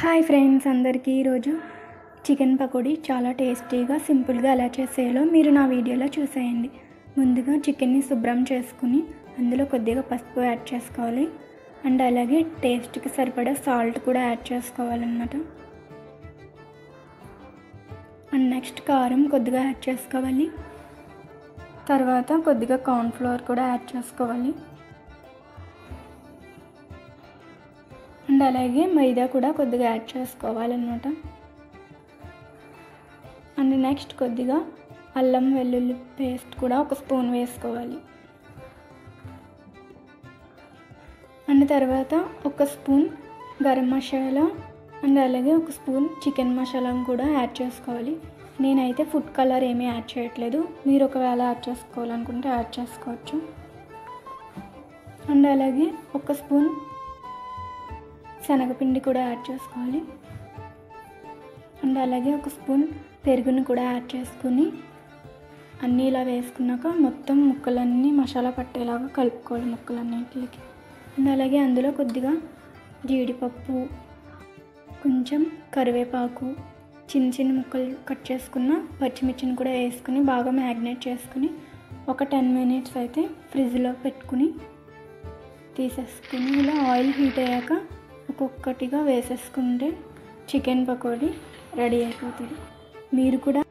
Hi friends, అందరికీ ఈరోజు chicken pakodi చాలా టేస్టీగా సింపుల్గా ఎలా చేసేయాలో మీరు నా వీడియోలో చూసేయండి. ముందుగా చికెన్ని శుభ్రం చేసుకుని అందులో కొద్దిగా పసుపు యాడ్ చేసుకోవాలి. అండ్ అలాగే టేస్ట్కి సరిపడా సాల్ట్ కూడా యాడ్ చేసుకోవాలన్నమాట. అండ్ నెక్స్ట్ కారం కొద్దిగా యాడ్ చేసుకోవాలి. తర్వాత కొద్దిగా కార్న్ఫ్లోర్ కూడా యాడ్ చేసుకోవాలి. అండ్ అలాగే మైదా కూడా కొద్దిగా యాడ్ చేసుకోవాలన్నమాట. అండ్ నెక్స్ట్ కొద్దిగా అల్లం వెల్లుల్లి పేస్ట్ కూడా ఒక స్పూన్ వేసుకోవాలి. అండ్ తర్వాత ఒక స్పూన్ గరం మసాలా అండ్ అలాగే ఒక స్పూన్ చికెన్ మసాలాను కూడా యాడ్ చేసుకోవాలి. నేనైతే ఫుడ్ కలర్ ఏమీ యాడ్ చేయట్లేదు, మీరు ఒకవేళ యాడ్ చేసుకోవాలనుకుంటే యాడ్ చేసుకోవచ్చు. అండ్ అలాగే ఒక స్పూన్ శనగపిండి కూడా యాడ్ చేసుకోవాలి. అండ్ అలాగే ఒక స్పూన్ పెరుగును కూడా యాడ్ చేసుకుని అన్నీ ఇలా వేసుకున్నాక మొత్తం ముక్కలన్నీ మసాలా పట్టేలాగా కలుపుకోవాలి ముక్కలన్నిటికి. అండ్ అలాగే అందులో కొద్దిగా జీడిపప్పు, కొంచెం కరివేపాకు, చిన్న చిన్న ముక్కలు కట్ చేసుకున్న పచ్చిమిర్చిని కూడా వేసుకుని బాగా మ్యాగ్నేట్ చేసుకుని ఒక 10 మినిట్స్ అయితే ఫ్రిడ్జ్లో పెట్టుకుని తీసేసుకుని ఇలా ఆయిల్ హీట్ అయ్యాక ఒక్కొక్కటిగా వేసేసుకుంటే చికెన్ పకోడీ రెడీ అయిపోతుంది. మీరు కూడా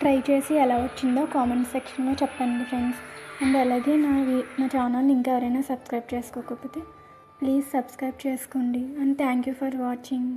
ట్రై చేసి ఎలా వచ్చిందో కామెంట్ సెక్షన్లో చెప్పండి ఫ్రెండ్స్. అండ్ అలాగే నా ఛానల్ని ఇంకా ఎవరైనా సబ్స్క్రైబ్ చేసుకోకపోతే ప్లీజ్ సబ్స్క్రైబ్ చేసుకోండి. And thank you for watching.